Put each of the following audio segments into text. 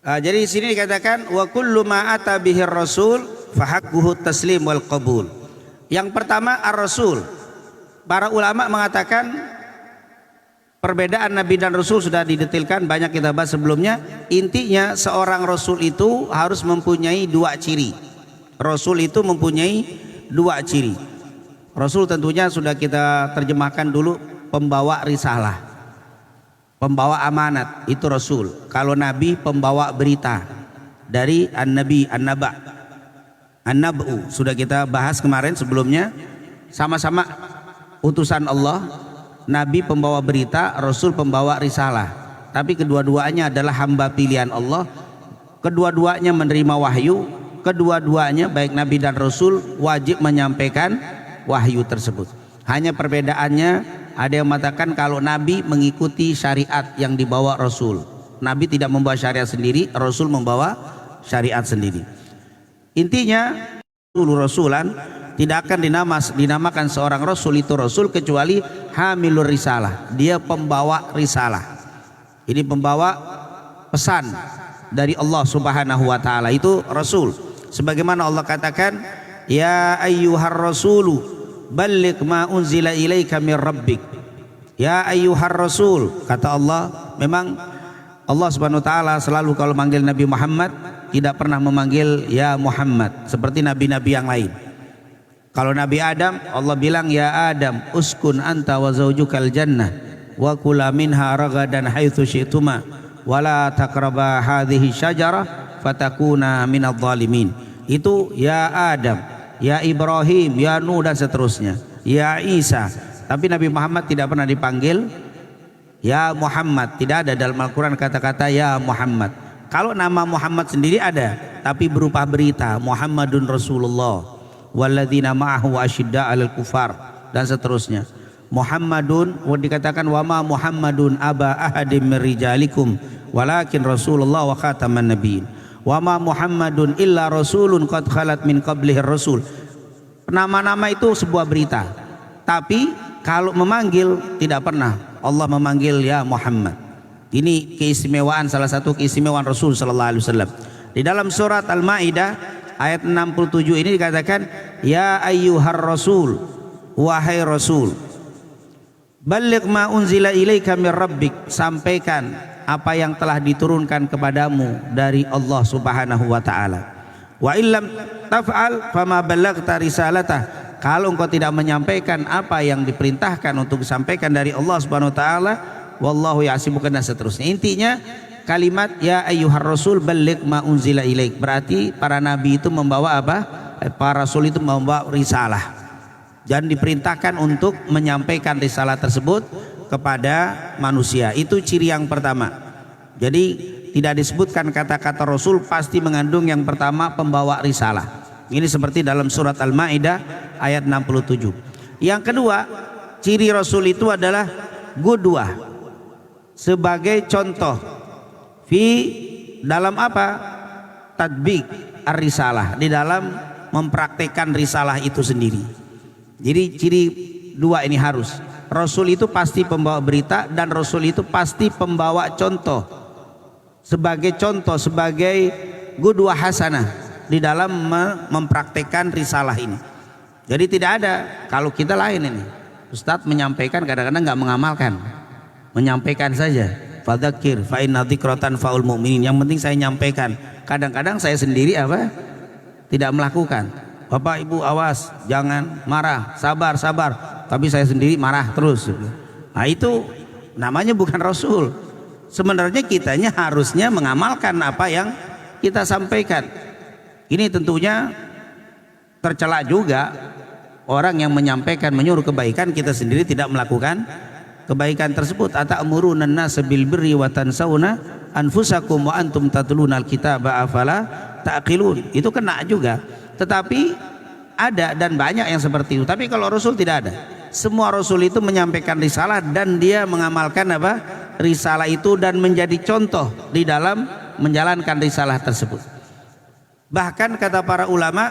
Jadi di sini dikatakan wa kullu ma ata bihir rasul fahaqquhu taslim wal qabul. Yang pertama ar-rasul. Para ulama mengatakan perbedaan nabi dan rasul sudah didetailkan, banyak kita bahas sebelumnya. Intinya seorang rasul itu harus mempunyai dua ciri. Rasul itu mempunyai dua ciri. Rasul tentunya sudah kita terjemahkan dulu, pembawa risalah, pembawa amanat, itu rasul. Kalau nabi pembawa berita dari an-nabi, an-naba, an-nab'u, sudah kita bahas kemarin sebelumnya. Sama-sama utusan Allah, nabi pembawa berita, rasul pembawa risalah. Tapi kedua-duanya adalah hamba pilihan Allah. Kedua-duanya menerima wahyu. Kedua-duanya baik nabi dan rasul wajib menyampaikan wahyu tersebut. Hanya perbedaannya, ada yang mengatakan kalau nabi mengikuti syariat yang dibawa rasul. Nabi tidak membawa syariat sendiri, rasul membawa syariat sendiri. Intinya rasulan tidak akan dinamakan seorang rasul itu rasul kecuali hamilur risalah. Dia pembawa risalah. Ini pembawa pesan dari Allah Subhanahu wa taala, itu rasul. Sebagaimana Allah katakan, ya ayyuhar rasulu balligh ma unzila ilaika mir rabbik. Ya ayyuhar rasul, kata Allah, memang Allah Subhanahu wa taala selalu kalau manggil Nabi Muhammad tidak pernah memanggil ya Muhammad seperti nabi-nabi yang lain. Kalau Nabi Adam, Allah bilang ya Adam uskun anta wa zaujukal jannah wa kula minha ragadan haitsu syi'tuma wa la taqraba hadhihi syajarah fatakuna minadh dhalimin. Itu ya Adam, ya Ibrahim, ya Nuh dan seterusnya, ya Isa. Tapi Nabi Muhammad tidak pernah dipanggil ya Muhammad. Tidak ada dalam Al-Quran kata-kata ya Muhammad. Kalau nama Muhammad sendiri ada, tapi berupa berita Muhammadun Rasulullah walladzina ma'ahu asyidda 'alal kufar dan seterusnya. Muhammadun dikatakan wa ma Muhammadun aba ahadim mir rijalikum walakin Rasulullah wa khataman nabiyyin. Wa ma Muhammadun illa rasulun qad khalat min qablihi rasul. Nama-nama itu sebuah berita. Tapi kalau memanggil tidak pernah Allah memanggil ya Muhammad. Ini keistimewaan, salah satu keistimewaan Rasul sallallahu alaihi wasallam. Di dalam surat Al-Maidah ayat 67 ini dikatakan ya ayyuhar rasul, wahai rasul, balligh ma unzila ilaika mir rabbik, sampaikan apa yang telah diturunkan kepadamu dari Allah Subhanahu wa taala. Wa illam taf'al fama ballaghta risalatah. Kalau engkau tidak menyampaikan apa yang diperintahkan untuk disampaikan dari Allah Subhanahu wa taala, wallahu ya'simuka dan seterusnya. Intinya kalimat ya ayyuhar rasul balligh ma unzila ilaik berarti para nabi itu membawa apa? Para rasul itu membawa risalah dan diperintahkan untuk menyampaikan risalah tersebut kepada manusia. Itu ciri yang pertama. Jadi tidak disebutkan kata-kata rasul, pasti mengandung yang pertama pembawa risalah. Ini seperti dalam surat Al-Maidah ayat 67. Yang kedua, ciri rasul itu adalah qudwah, sebagai contoh fi dalam apa? Tadbiq ar-risalah, di dalam mempraktekkan risalah itu sendiri. Jadi ciri dua ini harus. Rasul itu pasti pembawa berita dan rasul itu pasti pembawa contoh. Sebagai contoh, sebagai qudwah hasanah di dalam mempraktekkan risalah ini. Jadi tidak ada, kalau kita lain ini. Ustadz menyampaikan kadang-kadang nggak mengamalkan. Menyampaikan saja. Fadzakir fa inna dzikratan faul mu'minin. Yang penting saya nyampaikan. Kadang-kadang saya sendiri apa? Tidak melakukan. Bapak Ibu awas, jangan marah, sabar, sabar. Tapi saya sendiri marah terus. Nah itu namanya bukan rasul. Sebenarnya kitanya harusnya mengamalkan apa yang kita sampaikan. Ini tentunya tercela juga orang yang menyampaikan menyuruh kebaikan, kita sendiri tidak melakukan kebaikan tersebut. Ata'muruna an-nasa bil birri wa tansawna anfusakum wa antum tatluna al-kitaba afala ta'qilun. Itu kena juga. Tetapi ada dan banyak yang seperti itu. Tapi kalau Rasul tidak ada. Semua Rasul itu menyampaikan risalah dan dia mengamalkan apa? Risalah itu dan menjadi contoh di dalam menjalankan risalah tersebut. Bahkan kata para ulama,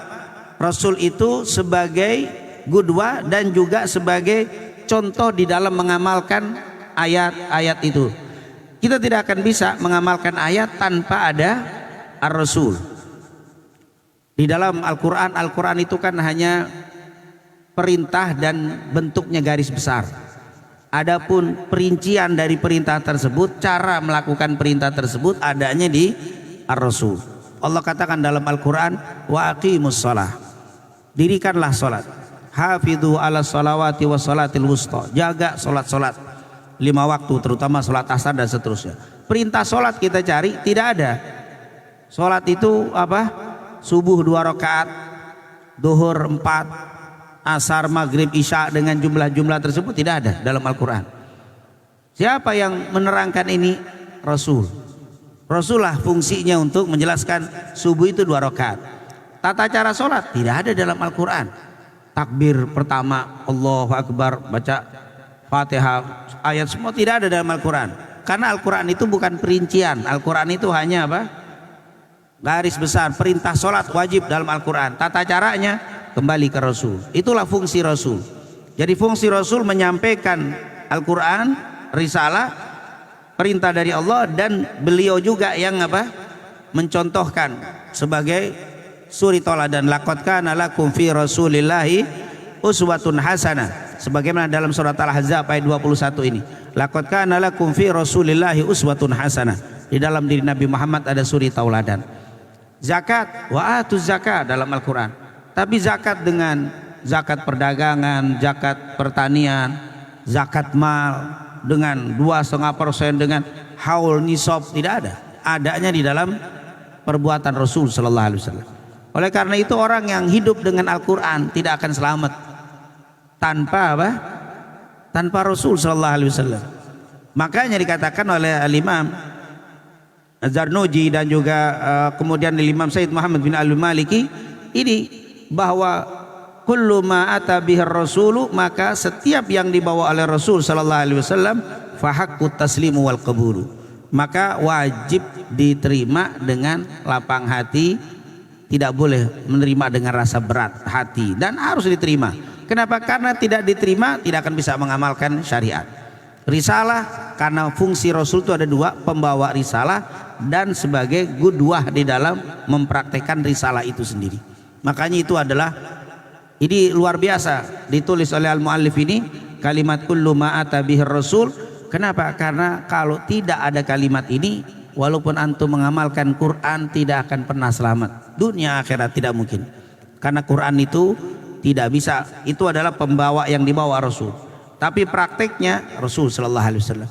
Rasul itu sebagai qudwah dan juga sebagai contoh di dalam mengamalkan ayat-ayat itu. Kita tidak akan bisa mengamalkan ayat tanpa ada ar-rasul. Di dalam Al-Quran, Al-Quran itu kan hanya perintah dan bentuknya garis besar. Adapun perincian dari perintah tersebut, cara melakukan perintah tersebut adanya di ar-rasul. Allah katakan dalam Al-Quran, wa aqimus shalah, dirikanlah salat, hafidhu ala salawati wa salatil wusta, jaga salat-salat 5 waktu, terutama salat asar dan seterusnya. Perintah salat kita cari tidak ada. Salat itu apa? Subuh 2 rakaat, duhur 4, asar, maghrib, isya dengan jumlah-jumlah tersebut tidak ada dalam Al-Quran. Siapa yang menerangkan ini? Rasul. Rasulullah fungsinya untuk menjelaskan subuh itu 2 rakaat. Tata cara sholat tidak ada dalam Al-Quran. Takbir pertama Allahu Akbar, baca Fatihah, ayat semua tidak ada dalam Al-Quran. Karena Al-Quran itu bukan perincian. Al-Quran itu hanya apa? Garis besar. Perintah sholat wajib dalam Al-Quran. Tata caranya kembali ke Rasul. Itulah fungsi Rasul. Jadi fungsi Rasul menyampaikan Al-Quran, risalah, perintah dari Allah, dan beliau juga yang apa? Mencontohkan sebagai suri toladan. Laqad kana lakum fi Rasulillahi uswatun hasanah, sebagaimana dalam surat Al-Ahzab ayat 21 ini. Laqad kana lakum fi Rasulillahi uswatun hasanah, di dalam diri Nabi Muhammad ada suri tauladan. Zakat, wa atuz zakat dalam Al-Quran. Tapi zakat dengan zakat perdagangan, zakat pertanian, zakat mal dengan 2,5%, dengan haul nisab tidak ada. Adanya di dalam perbuatan Rasul sallallahu alaihi wasallam. Oleh karena itu orang yang hidup dengan Al-Quran tidak akan selamat tanpa apa? Tanpa Rasul sallallahu alaihi wasallam. Makanya dikatakan oleh Al-Imam Az-Zarnuji dan juga kemudian Imam Sayyid Muhammad bin Al-Maliki ini, bahwa kullu ma ata bihir rasulu, maka setiap yang dibawa oleh Rasul sallallahu alaihi wasallam fa haqqut taslimu wal qabulu, maka wajib diterima dengan lapang hati, tidak boleh menerima dengan rasa berat hati, dan harus diterima. Kenapa? Karena tidak diterima tidak akan bisa mengamalkan syariat. Risalah, karena fungsi Rasul itu ada 2, pembawa risalah dan sebagai qudwah di dalam mempraktekkan risalah itu sendiri. Makanya itu adalah, ini luar biasa ditulis oleh al-muallif ini, kalimat kullu ma ata bihir rasul. Kenapa? Karena kalau tidak ada kalimat ini, walaupun antum mengamalkan Quran tidak akan pernah selamat. Dunia akhirat tidak mungkin. Karena Quran itu tidak bisa, itu adalah pembawa yang dibawa Rasul. Tapi prakteknya Rasul sallallahu alaihi wasallam.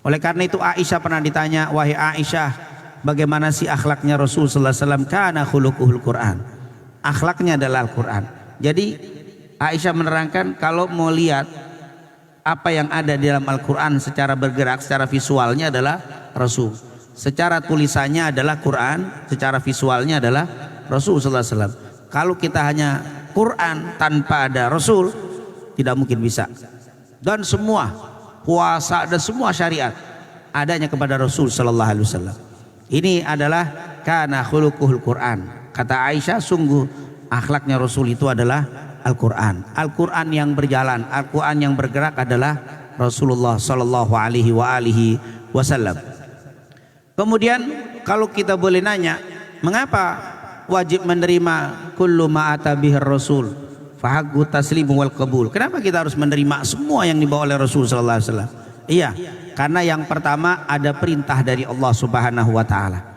Oleh karena itu Aisyah pernah ditanya, wahai Aisyah, bagaimana sih akhlaknya Rasul sallallahu alaihi wasallam? Kana khuluquhul Quran. Akhlaknya adalah Al-Quran. Jadi Aisyah menerangkan, kalau mau lihat apa yang ada di dalam Al-Quran secara bergerak, secara visualnya adalah Rasul. Secara tulisannya adalah Quran, secara visualnya adalah Rasul sallallahu alaihi wasallam. Kalau kita hanya Quran tanpa ada Rasul, tidak mungkin bisa. Dan semua puasa dan semua syariat adanya kepada Rasul sallallahu alaihi wasallam. Ini adalah kana khuluquhul Quran. Kata Aisyah, sungguh akhlaknya Rasul itu adalah Al-Quran. Al-Quran yang berjalan, Al-Quran yang bergerak adalah Rasulullah sallallahu alaihi wasallam. Kemudian kalau kita boleh nanya, mengapa wajib menerima kullu ma ata bihir rasul fa haqqut taslimu wal qabul? Kenapa kita harus menerima semua yang dibawa oleh Rasul sallallahu alaihi wasallam? Iya, karena yang pertama ada perintah dari Allah Subhanahu wa taala.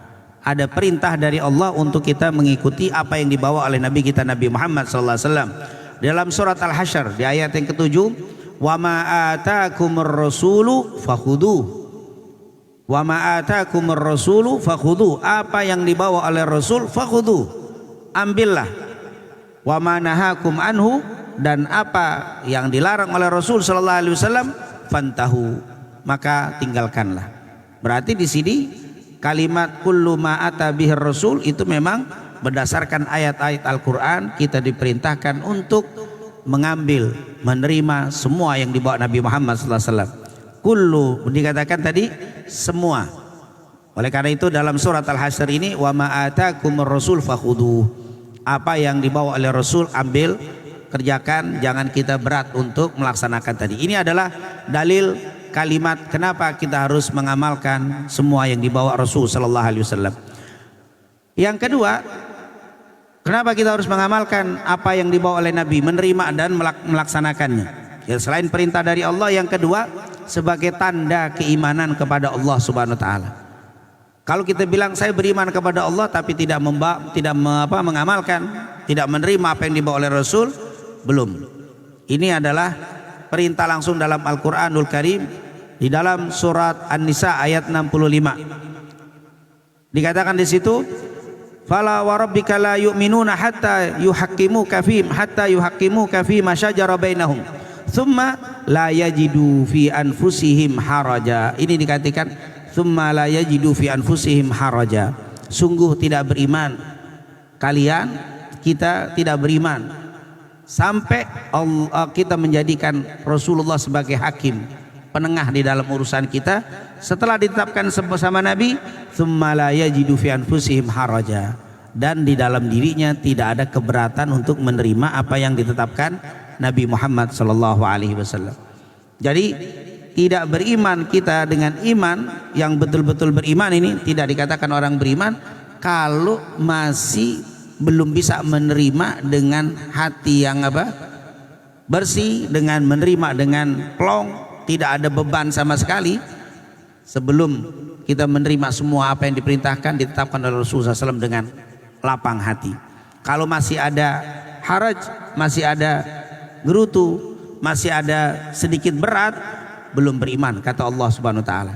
Ada perintah dari Allah untuk kita mengikuti apa yang dibawa oleh Nabi kita Nabi Muhammad sallallahu alaihi wasallam. Dalam surat Al-Hasyr di ayat yang ke-7, wa ma ataakumur rasulu fakhudhu. Wa ma ataakumur rasulu fakhudhu. Apa yang dibawa oleh Rasul fakhudhu, ambillah. Wa ma nahakum anhu, dan apa yang dilarang oleh Rasul sallallahu alaihi wasallam fantahu, maka tinggalkanlah. Berarti di sini kalimat kullu ma ata bihir rasul itu memang berdasarkan ayat-ayat Al-Quran. Kita diperintahkan untuk mengambil, menerima semua yang dibawa Nabi Muhammad sallallahu alaihi wasallam. Kullu dikatakan tadi semua. Oleh karena itu dalam surat Al-Hasyr ini, wa ma atakumur rasul fakhudhu, apa yang dibawa oleh Rasul ambil, kerjakan, jangan kita berat untuk melaksanakan tadi. Ini adalah dalil kalimat kenapa kita harus mengamalkan semua yang dibawa Rasul sallallahu alaihi wasallam. Yang kedua, kenapa kita harus mengamalkan apa yang dibawa oleh Nabi, menerima dan melaksanakannya. Ya, selain perintah dari Allah, yang kedua sebagai tanda keimanan kepada Allah Subhanahu wa taala. Kalau kita bilang saya beriman kepada Allah tapi tidak mengamalkan, tidak menerima apa yang dibawa oleh Rasul, belum. Ini adalah perintah langsung dalam Al-Qur'anul Karim di dalam surat An-Nisa ayat 65. Dikatakan di situ, "Fala wa rabbika la yu'minuna hatta yuhaqqimuka fi ma syajara bainahum. Tsumma la yajidu fi anfusihim haraja." Ini dikatakan tsumma la yajidu fi anfusihim haraja. Sungguh tidak beriman kalian, kita tidak beriman sampai kita menjadikan Rasulullah sebagai hakim, penengah di dalam urusan kita. Setelah ditetapkan bersama Nabi, tsumma la yajidu fi anfusihim haraja, dan di dalam dirinya tidak ada keberatan untuk menerima apa yang ditetapkan Nabi Muhammad sallallahu alaihi wasallam. Jadi tidak beriman kita dengan iman yang betul-betul beriman ini tidak dikatakan orang beriman kalau masih belum bisa menerima dengan hati yang bersih, dengan menerima dengan plong, tidak ada beban sama sekali. Sebelum kita menerima semua apa yang diperintahkan ditetapkan oleh Rasulullah SAW dengan lapang hati. Kalau masih ada haraj, masih ada gerutu, masih ada sedikit berat, belum beriman kata Allah Subhanahu wa taala.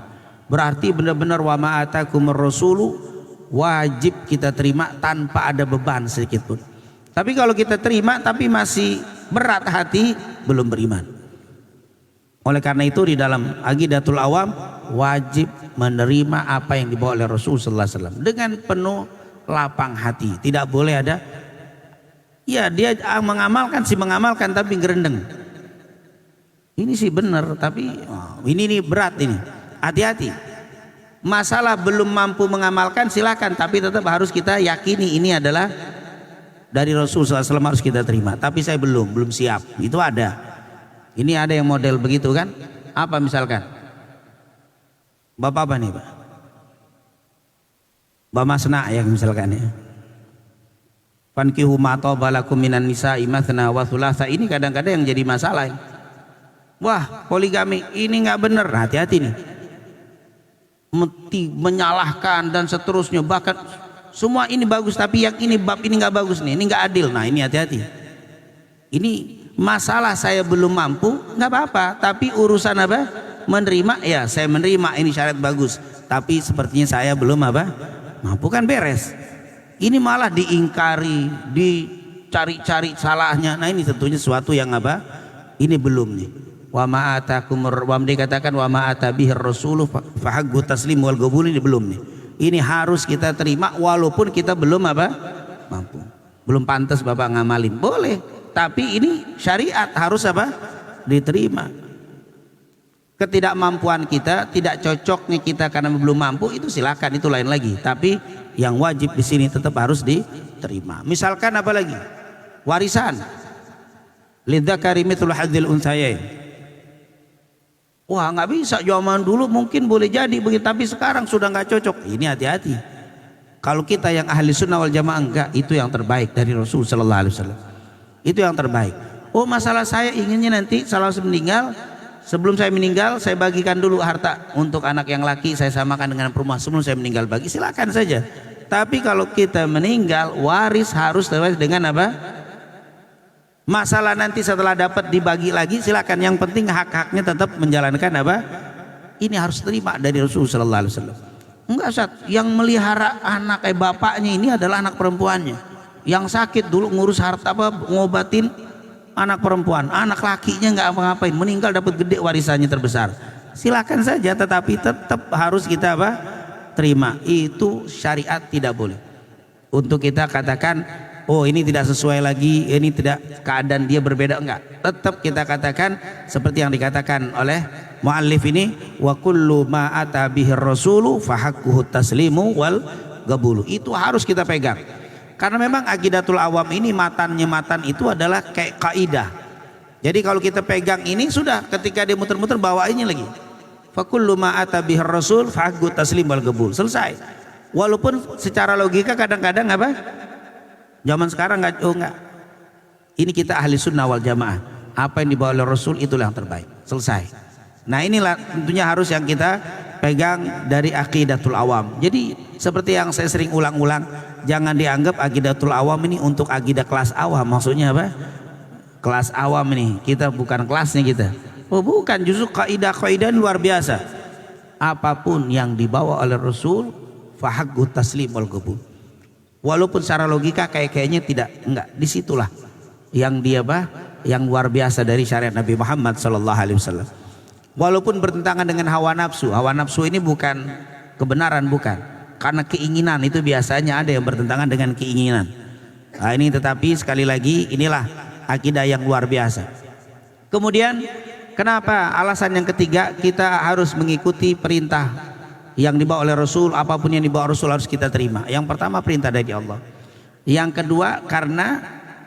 Berarti benar-benar wa ma atakumur rasulu wajib kita terima tanpa ada beban sedikit pun. Tapi kalau kita terima tapi masih berat hati, belum beriman. Oleh karena itu di dalam Aqidatul Awam wajib menerima apa yang dibawa oleh Rasul sallallahu alaihi wasallam dengan penuh lapang hati. Tidak boleh ada ya dia mengamalkan tapi gerendeng. Ini sih benar tapi ini berat ini. Hati-hati. Masalah belum mampu mengamalkan silakan, tapi tetap harus kita yakini ini adalah dari Rasul SAW, harus kita terima. Tapi saya belum siap. Itu ada. Ini ada yang model begitu kan? Apa misalkan? Bapak apa nih Pak? Bapak Masna ya misalkan ya. Fankihu ma taba lakum minan nisa'i matsna wa thulatsa. Ini kadang-kadang yang jadi masalah. Wah, poligami ini nggak benar. Hati-hati nih. Menyalahkan dan seterusnya, bahkan semua ini bagus tapi yang ini bab ini nggak bagus nih, ini nggak adil. Nah ini hati-hati. Ini masalah saya belum mampu, nggak apa-apa. Tapi urusan menerima, ya saya menerima ini syariat bagus. Tapi sepertinya saya belum mampu, kan beres. Ini malah diingkari, dicari-cari salahnya. Nah ini tentunya sesuatu yang ini belum nih. Wa ma atakumur wa dikatakan wa ma atabihir rasulu fahaggu taslim wal qabul, ini belum nih. Ini harus kita terima walaupun kita belum mampu. Belum pantas Bapak ngamalin. Boleh, tapi ini syariat harus diterima. Ketidakmampuan kita, tidak cocoknya kita karena belum mampu, itu silakan, itu lain lagi. Tapi yang wajib di sini tetap harus diterima. Misalkan apa lagi? Warisan. Lidzakari mithlu hadzil unthayain. Wah nggak bisa, zaman dulu mungkin boleh jadi begitu, tapi sekarang sudah nggak cocok. Ini hati-hati. Kalau kita yang ahli sunnah wal jamaah enggak, itu yang terbaik dari Rasul sallallahu alaihi wasallam. Itu yang terbaik. Oh masalah saya inginnya nanti setelah saya meninggal, sebelum saya meninggal saya bagikan dulu harta untuk anak yang laki, saya samakan dengan perempuan sebelum saya meninggal bagi, silakan saja. Tapi kalau kita meninggal, waris harus dengan masalah nanti setelah dapat dibagi lagi, silakan. Yang penting hak-haknya tetap menjalankan ini harus terima dari Rasul sallallahu alaihi wasallam. Enggak Ustaz, yang melihara anak bapaknya ini adalah anak perempuannya. Yang sakit dulu ngurus harta ngobatin anak perempuan, anak lakinya nggak apa-ngapain, meninggal dapat gede warisannya terbesar. Silakan saja, tetapi tetap harus kita terima. Itu syariat tidak boleh. Untuk kita katakan oh ini tidak sesuai lagi, ini tidak, keadaan dia berbeda, enggak. Tetap kita katakan seperti yang dikatakan oleh muallif ini, wa kullu ma ata bihir rasulu fahaqquhu taslimu wal qabulu. Itu harus kita pegang. Karena memang Aqidatul Awam ini matan itu adalah kayak kaidah. Jadi kalau kita pegang ini sudah, ketika dia muter-muter bawa ini lagi. fa kullu ma ata bihir rasul fa haqqu taslim wal qabul. Selesai. Walaupun secara logika kadang-kadang apa? Zaman sekarang enggak, ini kita ahli sunnah wal jamaah. Apa yang dibawa oleh Rasul itulah yang terbaik. Selesai. Nah inilah tentunya harus yang kita pegang dari aqidatul awam. Jadi seperti yang saya sering ulang-ulang, jangan dianggap aqidatul awam ini untuk aqidah kelas awam. Maksudnya apa? Kelas awam ini, kita bukan kelasnya kita. Oh bukan, justru kaidah-kaidah luar biasa. Apapun yang dibawa oleh Rasul, fahaqqu taslim wal qabul. Walaupun secara logika kayaknya tidak, enggak. Disitulah yang dia yang luar biasa dari syariat Nabi Muhammad SAW. Walaupun bertentangan dengan hawa nafsu. Hawa nafsu ini bukan kebenaran, bukan. Karena keinginan itu biasanya ada yang bertentangan dengan keinginan. Nah, ini tetapi sekali lagi inilah akidah yang luar biasa. Kemudian kenapa alasan yang ketiga kita harus mengikuti perintah yang dibawa oleh Rasul, apapun yang dibawa Rasul harus kita terima. Yang pertama perintah dari Allah. Yang kedua karena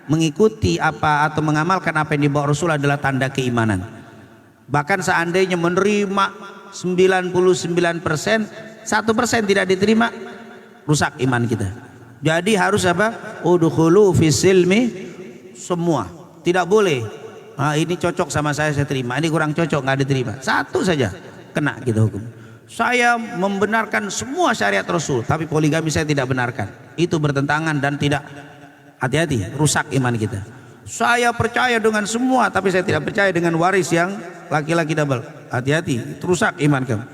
mengikuti apa atau mengamalkan apa yang dibawa Rasul adalah tanda keimanan. Bahkan seandainya menerima 99%, 1% tidak diterima, rusak iman kita. Jadi harus apa? Udkhulu fis silmi semua. Tidak boleh. Nah, ini cocok sama saya terima. Ini kurang cocok nggak diterima. Satu saja kena kita hukum. Saya membenarkan semua syariat Rasul, tapi poligami saya tidak benarkan. Itu bertentangan dan tidak, hati-hati, rusak iman kita. Saya percaya dengan semua, tapi saya tidak percaya dengan waris yang laki-laki double. Hati-hati, itu rusak iman kamu.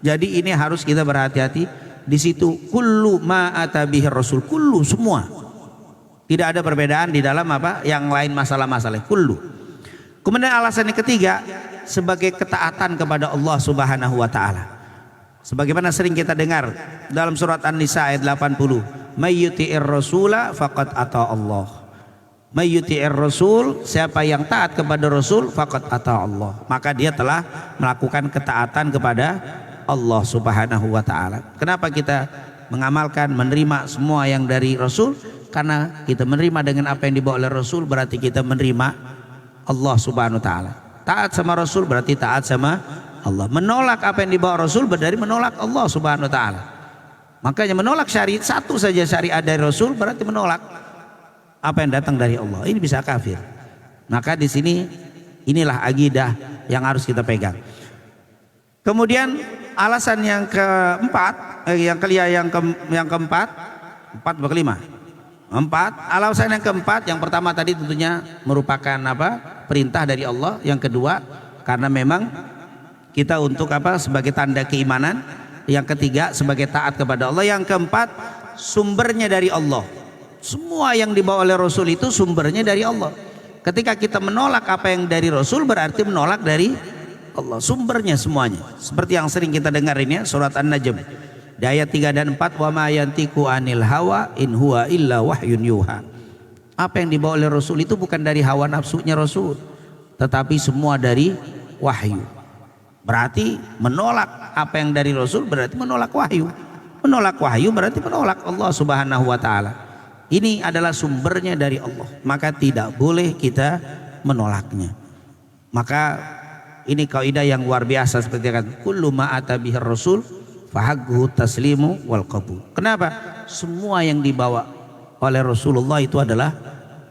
Jadi ini harus kita berhati-hati. Di situ kullu ma ata bihir Rasul, kullu semua. Tidak ada perbedaan di dalam apa yang lain masalah-masalah, kullu. Kemudian alasan yang ketiga sebagai ketaatan kepada Allah Subhanahu wa taala. Sebagaimana sering kita dengar dalam surat An-Nisa ayat 80, may yuti'ir rasula faqad ata Allah. May yuti'ir rasul, siapa yang taat kepada Rasul faqad ata Allah, maka dia telah melakukan ketaatan kepada Allah Subhanahu wa taala. Kenapa kita mengamalkan menerima semua yang dari Rasul? Karena kita menerima dengan apa yang dibawa oleh Rasul, berarti kita menerima Allah Subhanahu wa taala. Taat sama Rasul berarti taat sama Allah. Menolak apa yang dibawa Rasul berarti menolak Allah Subhanahu wa taala. Makanya menolak syariat, satu saja syariat dari Rasul berarti menolak apa yang datang dari Allah. Ini bisa kafir. Maka di sini inilah akidah yang harus kita pegang. Kemudian alasan yang keempat, alasan yang keempat, yang pertama tadi tentunya merupakan apa? Perintah dari Allah. Yang kedua karena memang kita untuk apa? Sebagai tanda keimanan. Yang ketiga sebagai taat kepada Allah. Yang keempat sumbernya dari Allah. Semua yang dibawa oleh Rasul itu sumbernya dari Allah. Ketika kita menolak apa yang dari Rasul berarti menolak dari Allah, sumbernya semuanya. Seperti yang sering kita dengar ini ya, surat An-Najm di ayat 3 dan 4, wa ma yantiqu anil hawa in huwa illa wahyun yuha. Apa yang dibawa oleh Rasul itu bukan dari hawa nafsunya Rasul, tetapi semua dari wahyu. Berarti menolak apa yang dari Rasul berarti menolak wahyu. Menolak wahyu berarti menolak Allah Subhanahu wa taala. Ini adalah sumbernya dari Allah, maka tidak boleh kita menolaknya. Maka ini kaidah yang luar biasa seperti kan kullu ma ata bihir Rasul fahaqqu taslimu wal qabul. Kenapa? Semua yang dibawa oleh Rasulullah itu adalah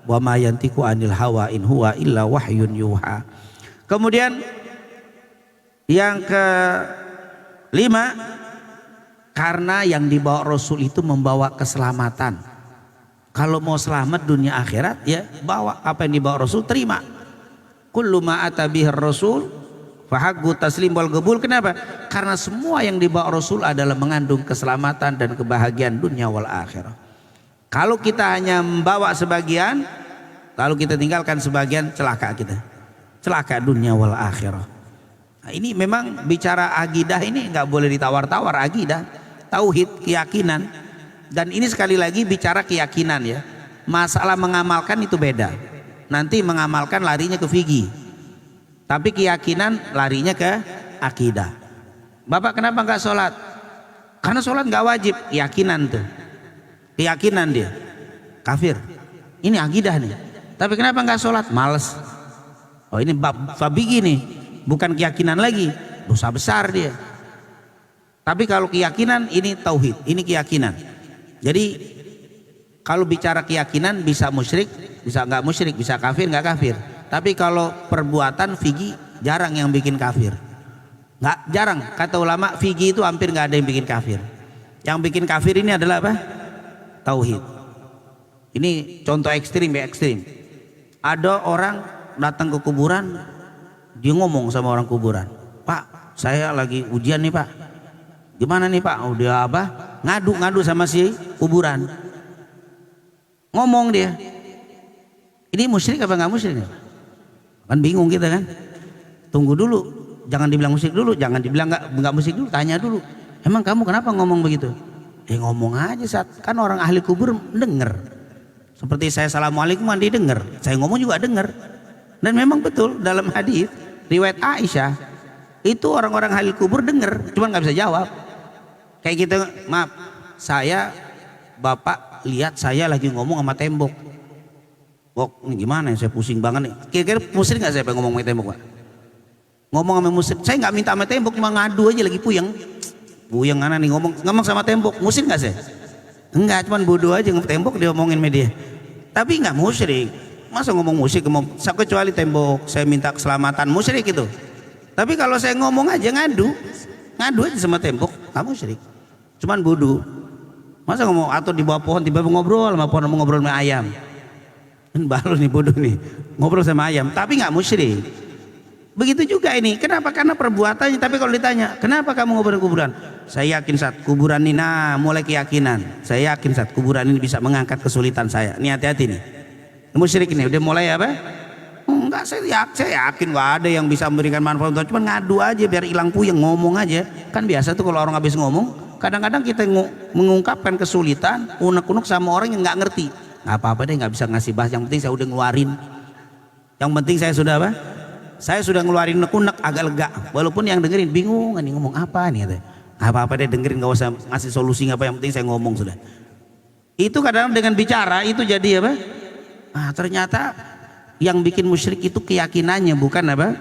wa ma yantiqu anil hawa in huwa illa wahyun yuha. Kemudian yang kelima, karena yang dibawa Rasul itu membawa keselamatan. Kalau mau selamat dunia akhirat ya bawa apa yang dibawa Rasul, terima. Kullu ma ata bihir Rasul fahaqqu taslim wal qabul. Kenapa? Karena semua yang dibawa Rasul adalah mengandung keselamatan dan kebahagiaan dunia wal akhirah. Kalau kita hanya membawa sebagian lalu kita tinggalkan sebagian, celaka kita. Celaka dunia wal akhirah. Nah, ini memang bicara akidah ini nggak boleh ditawar-tawar. Akidah, tauhid, keyakinan. Dan ini sekali lagi bicara keyakinan ya. Masalah mengamalkan itu beda. Nanti mengamalkan larinya ke fikih. Tapi keyakinan larinya ke akidah. Bapak kenapa nggak sholat? Karena sholat nggak wajib. Keyakinan tuh. Keyakinan dia. Kafir. Ini akidah nih. Tapi kenapa nggak sholat? Males. Oh ini bab begini. Bukan keyakinan lagi. dosa besar dia. Tapi kalau keyakinan ini tauhid, ini keyakinan. Jadi kalau bicara keyakinan bisa musyrik, bisa nggak musyrik, bisa kafir nggak kafir. Tapi kalau perbuatan figi jarang yang bikin kafir. Nggak jarang, kata ulama figi itu hampir nggak ada yang bikin kafir. Yang bikin kafir ini adalah apa? Tauhid. Ini contoh ekstrim ya, ekstrim. Ada orang datang ke kuburan, dia ngomong sama orang kuburan, "Pak, saya lagi ujian nih Pak." "Gimana nih Pak?" "Udah apa? Ngadu sama si kuburan." Ngomong dia. Ini musyrik apa nggak musyrik? Kan bingung kita kan. Tunggu dulu, jangan dibilang musyrik dulu, jangan dibilang nggak musyrik dulu, tanya dulu. "Emang kamu kenapa ngomong begitu?" Ngomong aja saat kan orang ahli kubur denger. Seperti saya assalamualaikum mandi denger, saya ngomong juga denger. Dan memang betul dalam hadis riwayat Aisyah itu orang-orang ahli kubur denger, cuman nggak bisa jawab. Kayak gitu, "Maaf, saya Bapak lihat saya lagi ngomong sama tembok." "Ini gimana ya, saya pusing banget nih." Kira-kira musyrik nggak saya ngomong sama tembok Pak? Ngomong sama musyrik, saya nggak minta sama tembok, cuma ngadu aja lagi puyeng mana nih ngomong sama tembok, musyrik nggak saya? Enggak, cuman bodoh aja tembok dia omongin media. Tapi nggak musyrik. Masa ngomong musyrik, kecuali tembok saya minta keselamatan, musyrik itu. Tapi kalau saya ngomong aja ngadu aja sama tembok, nggak musyrik. Cuman bodoh. Masa ngomong atau di bawah pohon tiba-tiba ngobrol sama pohon, ngobrol sama ayam. Baru nih bodoh nih, ngobrol sama ayam, tapi nggak musyrik. Begitu juga ini, kenapa? Karena perbuatannya. Tapi kalau ditanya, "Kenapa kamu ngobrol kuburan?" "Saya yakin saat kuburan ini, mulai keyakinan. Saya yakin saat kuburan ini bisa mengangkat kesulitan saya." Ini hati-hati nih. Musyrik ini udah mulai apa? Enggak, saya yakin nggak ada yang bisa memberikan manfaat. Cuma ngadu aja biar hilang puyeng, ngomong aja. Kan biasa tuh kalau orang habis ngomong, kadang-kadang kita mengungkapkan kesulitan, unek-unek sama orang yang nggak ngerti. Nggak apa-apa deh, nggak bisa ngasih bahas. Yang penting saya udah ngeluarin. Yang penting saya sudah apa? Saya sudah ngeluarin unek-unek agak lega. Walaupun yang dengerin bingung, ini ngomong apa nih? Nggak apa-apa deh, dengerin, nggak usah ngasih solusi apa. Yang penting saya ngomong sudah. Itu kadang dengan bicara itu jadi apa? Ternyata yang bikin musyrik itu keyakinannya, bukan apa?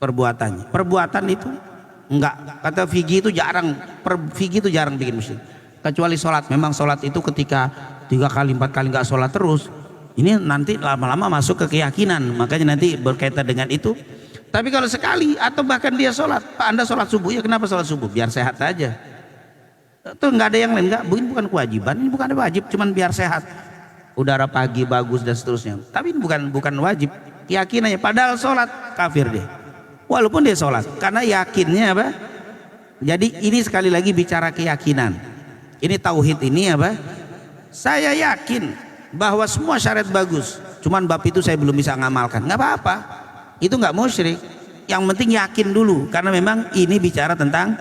Perbuatannya. Perbuatan itu enggak. Kata Figi itu jarang. Figi itu jarang bikin musyrik. Kecuali sholat. Memang sholat itu ketika 3 kali 4 kali nggak sholat terus, ini nanti lama-lama masuk ke keyakinan, makanya nanti berkaitan dengan itu. Tapi kalau sekali atau bahkan dia sholat, "Pak, Anda sholat subuh." "Ya kenapa sholat subuh?" "Biar sehat aja." Itu nggak ada yang lain, nggak, ini bukan kewajiban, ini bukan wajib, cuman biar sehat. Udara pagi bagus dan seterusnya. Tapi ini bukan wajib, keyakinannya. Padahal sholat kafir deh, walaupun dia sholat, karena yakinnya apa? Jadi ini sekali lagi bicara keyakinan. Ini tauhid ini apa? Saya yakin bahwa semua syariat bagus, cuman bab itu saya belum bisa ngamalkan. Nggak apa-apa, itu nggak musyrik. Yang penting yakin dulu, karena memang ini bicara tentang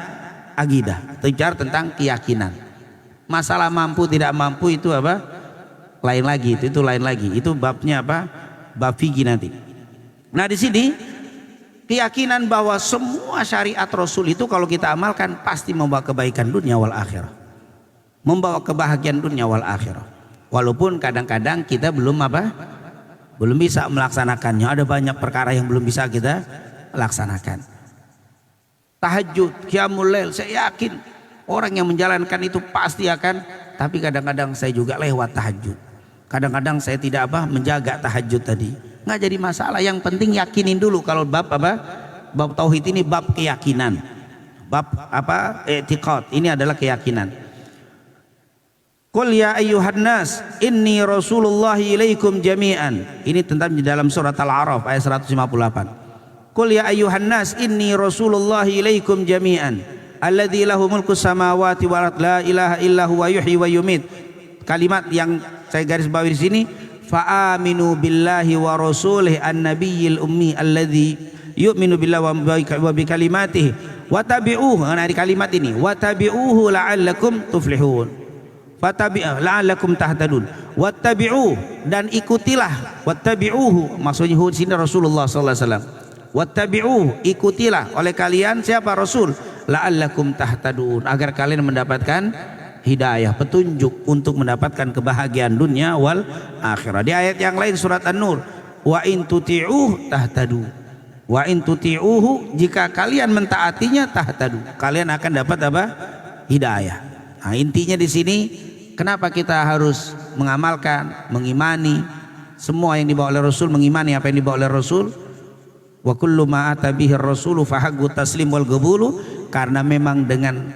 akidah, bicara tentang keyakinan. Masalah mampu tidak mampu itu apa? Lain lagi, itu lain lagi. Itu babnya apa? Bab fikih nanti. Nah di sini keyakinan bahwa semua syariat Rasul itu kalau kita amalkan pasti membawa kebaikan dunia wal akhirah, membawa kebahagiaan dunia wal akhirah. Walaupun kadang-kadang kita belum bisa melaksanakannya. Ada banyak perkara yang belum bisa kita laksanakan. Tahajud, qiyamul lail, saya yakin orang yang menjalankan itu pasti akan. Tapi kadang-kadang saya juga lewat tahajud. Kadang-kadang saya tidak menjaga tahajud tadi. Nggak jadi masalah. Yang penting yakinin dulu. Kalau bab bab tauhid ini bab keyakinan. Bab i'tiqad ini adalah keyakinan. Qul ya ayyuhan nas inni rasulullah ilaikum jami'an. Ini tentang di dalam surat Al-A'raf ayat 158. Qul ya ayyuhan nas inni rasulullah ilaikum jami'an alladzi lahu mulku samawati wal ardi la ilaha illa huwa yuhyi wa yumit. Kalimat yang saya garis bawahi di sini, fa aminu billahi wa rasulih an-nabiyil ummi alladzi yu'minu billahi wa bi kalimatihi wa tabi'uhu. Nah, di kalimat ini wa tabi'uhu la'allakum tuflihun. Fatabi'uhu la'allakum tahtadun. Wattabi'uhu, dan ikutilah. Wattabi'uhu maksudnya sini Rasulullah sallallahu alaihi wasallam. Wattabi'uhu, ikutilah oleh kalian siapa? Rasul. La'allakum tahtadun, agar kalian mendapatkan hidayah, petunjuk untuk mendapatkan kebahagiaan dunia wal akhirah. Di ayat yang lain surat An-Nur, wa in tuti'uh tahtadu. Wa in tuti'uhu, jika kalian mentaatinya tahtadu, kalian akan dapat apa? Hidayah. Nah, intinya di sini kenapa kita harus mengamalkan, mengimani semua yang dibawa oleh Rasul, mengimani apa yang dibawa oleh Rasul. Wa kullu ma ata bihi ar-rasulu fahaqqu taslim wal qabulu, karena memang dengan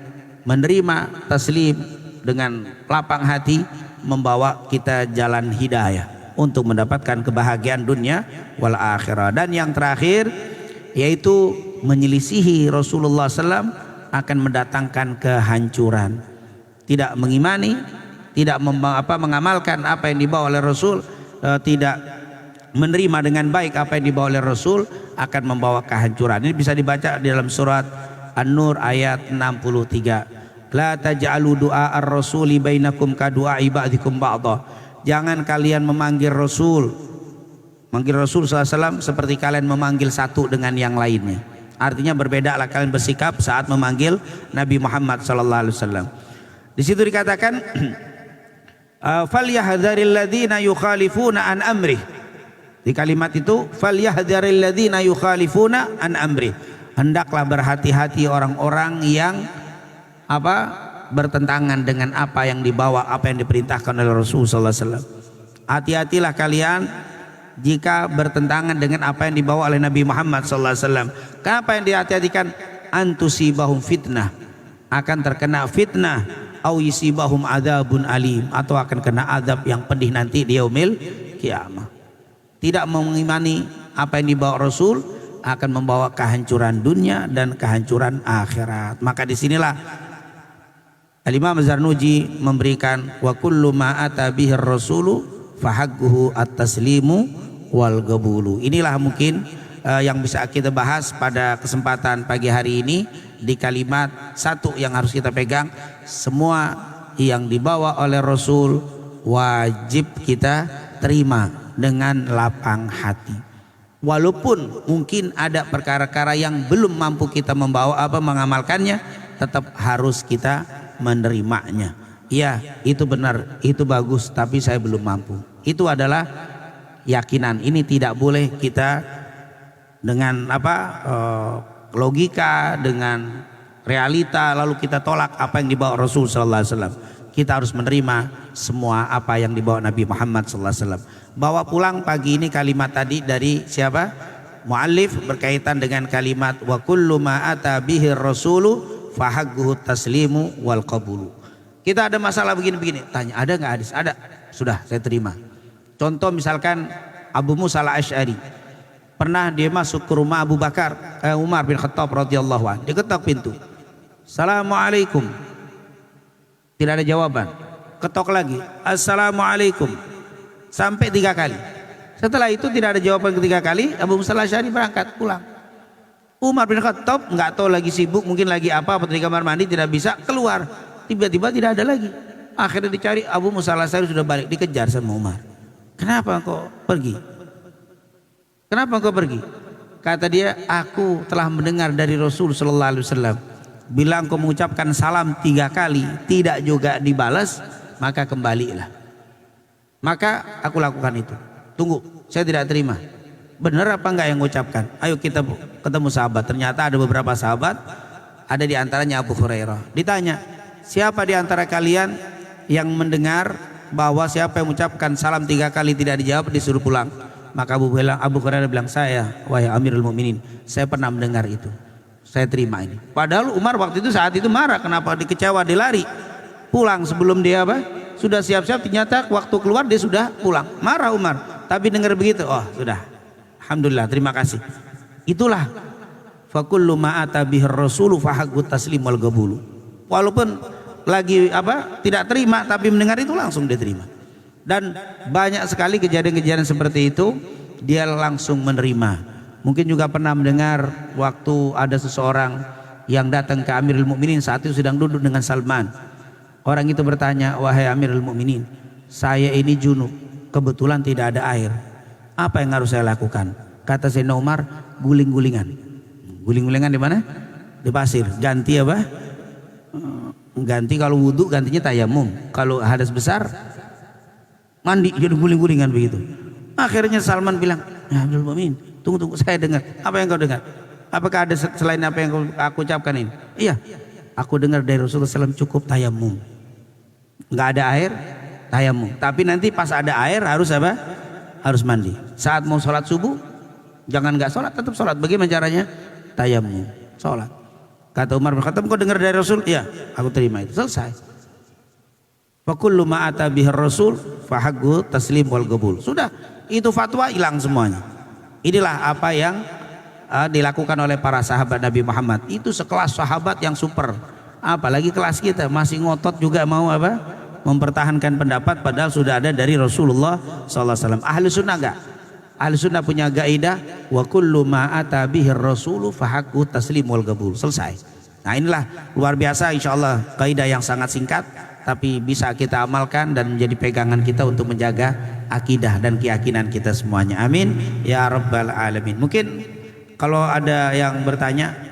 menerima taslim dengan lapang hati membawa kita jalan hidayah untuk mendapatkan kebahagiaan dunia wal akhirah. Dan yang terakhir yaitu menyelisihi Rasulullah SAW akan mendatangkan kehancuran. Tidak mengimani, tidak mengamalkan apa yang dibawa oleh Rasul, tidak menerima dengan baik apa yang dibawa oleh Rasul, akan membawa kehancuran. Ini bisa dibaca di dalam surat An-Nur ayat 63. La taj'alu du'a ar-rasuli bainakum ka du'a ibadikum ba'dha. Jangan kalian memanggil Rasul, manggil Rasul SAW seperti kalian memanggil satu dengan yang lainnya. Artinya berbedalah kalian bersikap saat memanggil Nabi Muhammad SAW. Di situ dikatakan falyahdharil ladzina yukhalifuna an amrih. Di kalimat itu falyahdharil ladzina yukhalifuna an amrih. Hendaklah berhati-hati orang-orang yang bertentangan dengan apa yang dibawa, apa yang diperintahkan oleh Rasulullah SAW. Hati-hatilah kalian jika bertentangan dengan apa yang dibawa oleh Nabi Muhammad SAW. Kenapa yang dihati-hatikan? Antusibahum fitnah, akan terkena fitnah, au yusibahum adzabun alim, atau akan kena azab yang pedih nanti di yaumil kiamah. Tidak mengimani apa yang dibawa Rasul akan membawa kehancuran dunia dan kehancuran akhirat. Maka disinilah Al-Imam Zarnuji memberikan wa kullu ma ata bihi ar-rasulu fahaqquhu at-taslimu wal qabulu. Inilah mungkin yang bisa kita bahas pada kesempatan pagi hari ini. Di kalimat satu yang harus kita pegang, semua yang dibawa oleh Rasul wajib kita terima dengan lapang hati. Walaupun mungkin ada perkara-perkara yang belum mampu kita mengamalkannya, tetap harus kita menerimanya. Ya, itu benar, itu bagus, tapi saya belum mampu. Itu adalah keyakinan. Ini tidak boleh kita dengan logika, dengan realita lalu kita tolak apa yang dibawa Rasul sallallahu alaihi wasallam. Kita harus menerima semua apa yang dibawa Nabi Muhammad sallallahu alaihi wasallam. Bawa pulang pagi ini kalimat tadi dari siapa? Muallif berkaitan dengan kalimat wa kullu ma ata bihi rasulu fahaqquhu taslimu wal qabulu. Kita ada masalah begini-begini, tanya ada nggak hadis? Ada, sudah saya terima. Contoh misalkan Abu Musa al-Asy'ari, pernah dia masuk ke rumah Abu Bakar, Umar bin Khattab radhiyallahu anhu. Dia ketok pintu. Assalamualaikum. Tidak ada jawaban. Ketok lagi. Assalamualaikum. Sampai 3 kali. Setelah itu tidak ada jawaban ketiga kali, Abu Musa al-Asy'ari berangkat pulang. Umar bin Khattab nggak tahu lagi sibuk, mungkin lagi apa di kamar mandi, tidak bisa keluar. Tiba-tiba tidak ada lagi. Akhirnya dicari, Abu Musa al-Asy'ari sudah balik, dikejar sama Umar. Kenapa engkau pergi? Kenapa engkau pergi? Kata dia, aku telah mendengar dari Rasul sallallahu alaihi wasallam bilang kau mengucapkan salam 3 kali tidak juga dibalas, maka kembalilah. Maka aku lakukan itu. Tunggu, saya tidak terima. Benar apa enggak yang mengucapkan? Ayo kita ketemu sahabat. Ternyata ada beberapa sahabat, ada di antaranya Abu Hurairah. Ditanya, siapa di antara kalian yang mendengar bahwa siapa yang mengucapkan salam 3 kali tidak dijawab disuruh pulang? Maka Abu Hurairah bilang, saya, wahai Amirul Mukminin, saya pernah mendengar itu, saya terima ini. Padahal Umar waktu itu saat itu marah, kenapa dikecewa, dia lari pulang sebelum dia sudah siap-siap. Ternyata waktu keluar dia sudah pulang. Marah Umar, tapi dengar begitu, oh sudah, alhamdulillah, terima kasih. Itulah fakullu ma ata bihi rasulu fahaqqut taslim wal qabulu. Walaupun lagi tidak terima, tapi mendengar itu langsung dia terima. Dan banyak sekali kejadian-kejadian seperti itu dia langsung menerima. Mungkin juga pernah mendengar waktu ada seseorang yang datang ke Amirul Mukminin, saat itu sedang duduk dengan Salman. Orang itu bertanya, wahai Amirul Mukminin, saya ini junub, kebetulan tidak ada air, apa yang harus saya lakukan? Kata Sayyidina Umar, guling-gulingan. Guling-gulingan di mana? Di pasir. Ganti ganti kalau wudhu gantinya tayamum, kalau hadas besar mandi, jadi guling-gulingan begitu. Akhirnya Salman bilang, ya Abdul Mumin, Tunggu, saya dengar. Apa yang kau dengar? Apakah ada selain apa yang aku ucapkan ini? Iya, aku dengar dari Rasulullah SAW cukup tayamum. Nggak ada air, tayamum. Tapi nanti pas ada air harus apa? Harus mandi. Saat mau sholat subuh, jangan nggak sholat, tetap sholat. Bagaimana caranya? Tayamum, sholat. Kata Umar bin Khattab, kau dengar dari Rasul? Iya, aku terima itu. Selesai. Fakullu ma'ata bihir Rasul fahaghu taslim wal qabul. Sudah, itu fatwa hilang semuanya. Inilah apa yang dilakukan oleh para sahabat Nabi Muhammad. Itu sekelas sahabat yang super. Apalagi kelas kita masih ngotot juga mau apa? Mempertahankan pendapat padahal sudah ada dari Rasulullah SAW. Ahli sunnah enggak? Ahli sunnah punya kaidah wa kullu ma ata bihir rasulu fahaqqu taslim wal qabul. Selesai. Nah, inilah luar biasa insyaallah kaidah yang sangat singkat tapi bisa kita amalkan dan menjadi pegangan kita untuk menjaga akidah dan keyakinan kita semuanya. Amin ya rabbal alamin. Mungkin kalau ada yang bertanya